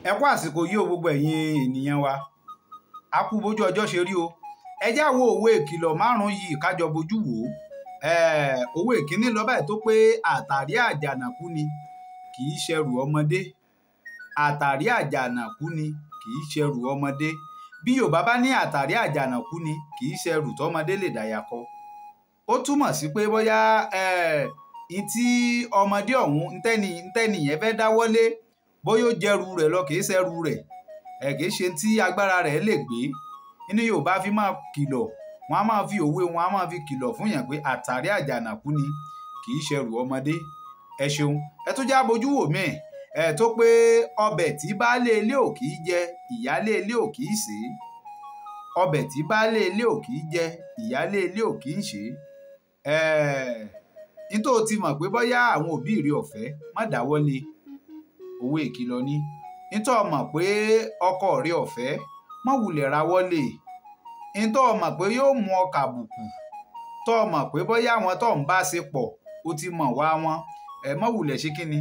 ẹ kú àsìkò yìí o gbogbo ẹ̀yin ènìyàn wa a kú bójú ọjọ́ ṣe rí o ẹ já wo òwe ìkìlọ̀ márùn-ún yìí kájọ bójú wò ó òwe ìkíní lọ báyìí tó pé àtàrí àjànàkú ni kì í ṣẹrù ọmọdé àtàrí àjànàkú ni kì í ṣẹrù ọmọdé bí Yorùbá bá ní àtàrí àjànàkú ni kì í ṣẹrù tọmọdé lè dàyà kọ ó túmọ̀ sí pé bóyá ntí ọmọdé ọ̀hún ntẹ́ni yẹn fẹ́ dáwọ́lé bóyá ó jẹrù rẹ̀ lọ kìí ṣẹrù rẹ̀ kìí ṣe tí agbára rẹ̀ lè gbé inú Yorùbá fi máa kìlọ̀ wọn a máa fi òwe wọn a máa fi kìlọ̀ fún yàn pé àtàrí àjànàkú ni kìí ṣẹrù ọmọdé ẹ ṣeun ẹ tún já bójú wò mí tó pé ọbẹ̀ tí baálé ilé ò kìí jẹ ìyálé ilé ò kìí sè é ọbẹ̀ tí baálé ilé ò kìí jẹ ìyálé ilé ò kìí ṣe é nítorí ti mọ̀ pé bóyá àwọn òbí rẹ̀ ọ̀fẹ́ má dáwọ́lé òwe ìkìlọ̀ ni nítorí mọ̀ pé ọkọ rẹ̀ ọ̀fẹ́ má wulẹ̀ rawọ́lé nítorí mọ̀ pé yóò mú ọkà bùkù tó mọ̀ pé bóyá àwọn tó ń bá ṣe pọ̀ ó ti mọ̀ wá wọn má wulẹ̀ ṣe kíni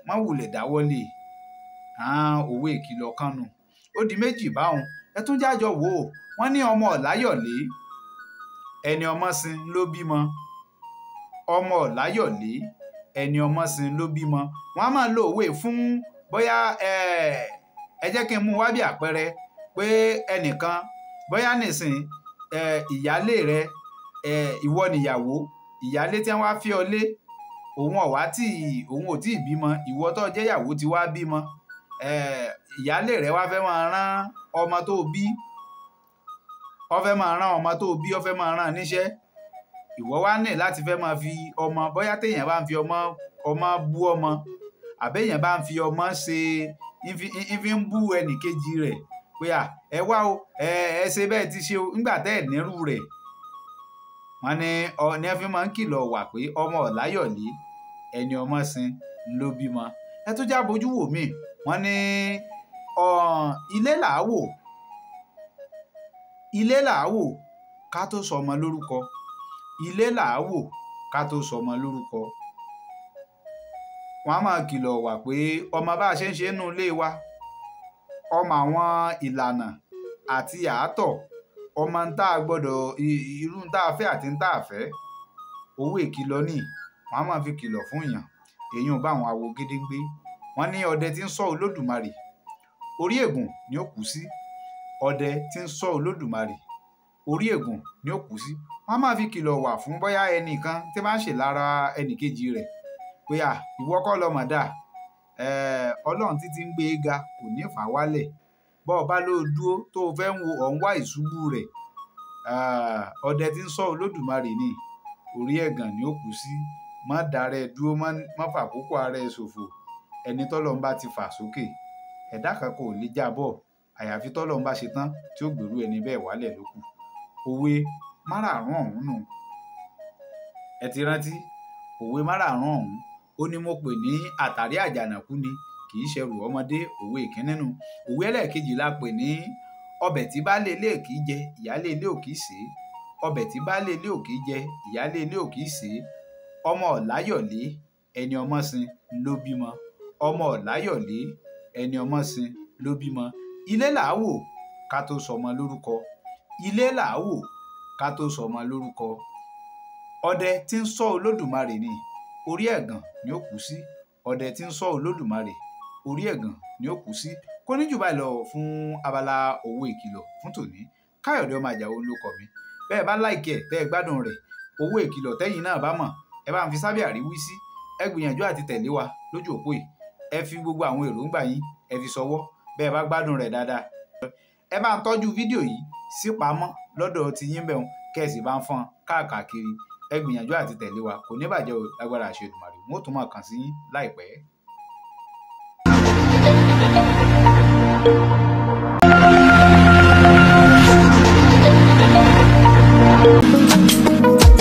má wulẹ̀ dáwọ́lé òwe ìkìlọ̀ kan nù ó di méjì báwọn ẹ tún jájọ wò ó wọ́n ní ọmọ ọ̀láyọ̀lé ẹni ọmọ sin ló bímọ ọmọ ọ̀láyọ̀lé ẹni ọmọ sin ló bímọ wọn a máa lo òwe fún bóyá ẹ jẹ́ kí n mú wá bí àpẹẹrẹ pé ẹnìkan bóyá nìsín ìyálé rẹ ìwọ nìyàwó ìyálé tí wọ́n wá fi ọ lé òun ò tí ì bímọ ìwọ tó jẹ́ ìyàwó ti wá bímọ ìyálé rẹ wá fẹ́ máa rán ọmọ tó bí ó fẹ́ máa rán ọmọ tó bí ó fẹ́ máa rán níṣẹ́ ìwọ wá ní láti fẹ́ máa fi ọmọ bóyá téèyàn bá ń fi ọmọ bú ọmọ àbẹ́yàn bá ń fi ọmọ ṣe ìfi ń bú ẹnì kejì rẹ̀ pé ẹ wá o ẹ ṣe bẹ́ẹ̀ ti ṣe o nígbà tẹ́ ẹ̀ nírú rẹ̀ wọ́n ní ẹ fi máa ń kìlọ̀ wà pé ọmọ ọ̀láyọ̀lé ẹni ọmọ sin ló bímọ ẹ tó já bójú wò mí wọ́n ní ilé làá wò ká tó sọmọ lórúkọ ilé làá wò ká tó sọmọ lórúkọ wọn a máa kìlọ̀ wà pé ọmọ bá a ṣe ń ṣe nínú ilé wa ọmọ àwọn ìlànà àti àátọ̀ ọmọ ń tá a gbọ́dọ̀ irú ń tá a fẹ́ àti ń tá a fẹ́ owó ìkìlọ̀ ní wọn a máa fi kìlọ̀ fún yàn èyí ò bá àwọn awo gédéńgbé wọn ní ọdẹ tí ń ṣọ́ Olódùmarè orí ègùn ni ó kù sí ọdẹ tí ń ṣọ́ Olódùmarè orí ègùn ni ó kù sí wọn máa fi kìlọ̀ wà fún bóyá ẹnìkan tí máa ń ṣe lára ẹnìkejì rẹ̀ pé ìwọ kọ́ lọ́mọ dà Ọlọ́run títí ń gbé e ga kò ní fà wálẹ̀ bọ́ ọ bá ló dúró tó o fẹ́ ń wo ọ̀hún wá ìṣubú rẹ̀ ọdẹ tí ń ṣọ́ Olódùmarè ni orí ẹ̀gàn ni ó kù sí má darẹ̀ dúró má fàkókò ara ẹ̀ ṣòfò ẹni tọ́lọ́run bá ti fà sókè ẹ̀dá kan kò lè jábọ̀ àyàfi tọ́lọ́run bá ṣe tán tí ó gbèrú ẹni bẹ́ẹ̀ wálẹ̀ lókù òwe márààrún ọ̀hún nù ẹ ti rántí òwe márààrún ọ̀hún ó ní mo pè ní àtàrí àjànàkú ni kì í ṣẹrù ọmọdé òwe ìkíní nù òwe ẹlẹ́ẹ̀kejì la pè ní ọbẹ̀ tí baálé ilé ò kì í jẹ ìyálé ilé ò kì í sè é ọbẹ̀ tí baálé ilé ò kì í jẹ ìyálé ilé ò kì í sè é ọmọ ọ̀láyọ̀lé ẹni ọmọ sin ló bímọ ọmọ ọ̀láyọ̀lé ẹni ọmọ sin ló bímọ ilé làá wò ká tó sọmọ lórúkọ ilé làá wò ká tó sọmọ lórúkọ ọdẹ tí ń ṣọ́ Olódùmarè ni orí ẹ̀gàn ni ó kù sí ọdẹ tí ń ṣọ́ Olódùmarè orí ẹ̀gàn ni ó kù sí kò ní jù báyìí lọ fún abala òwe ìkìlọ̀ fún tòní Káyọ̀dé ọmọ Àjàó ló kọ mi bẹ́ẹ̀ bá láìkẹ́ tẹ́ ẹ gbádùn rẹ̀ òwe ìkìlọ̀ tẹ́yìn náà bá mọ̀ ẹ bá ń fi sábẹ́ àríwí sí ẹ gbìyànjú àti tẹ̀lé wa lójú òpó yìí ẹ fi gbogbo àwọn èròǹgbà yín ẹ fi ṣọwọ́ bẹ́ẹ̀ bá gbádùn rẹ̀ dáadáa ẹ bá ń tọ́jú fídíò yìí sí pamọ́ lọ́dọ̀ ti yín bẹ̀rùn kẹ́ẹ̀sì bá ń fọ́n káàkiri ẹ gbìyànjú àti tẹ̀lé wa kò ní bàjẹ́ o lágbára àṣẹ Èdùmàrè wọn ò tún máa kàn sí yín láìpẹ́.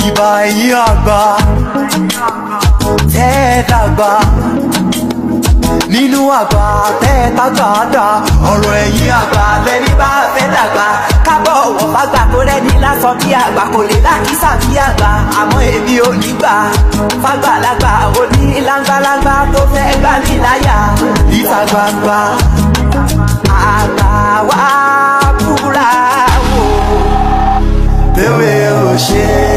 ìbà ẹ̀yin àgbà tẹ́ ẹ dàgbà nínú àgbà tẹ́ ẹ tágbà dà ọ̀rọ̀ ẹ̀yin àgbà lẹ́ni bá fẹ́ dàgbà kábọ̀ ọ̀wọ̀ fàgbà tó rẹ́ni lásán bí àgbà kò lè lákìsà bí àgbà àmọ́ èmi ò ní gbà fàgbàlagbà òní láńgbáláńgbá tó fẹ́ gbà mí láyà ìta gbangba. ò ṣe.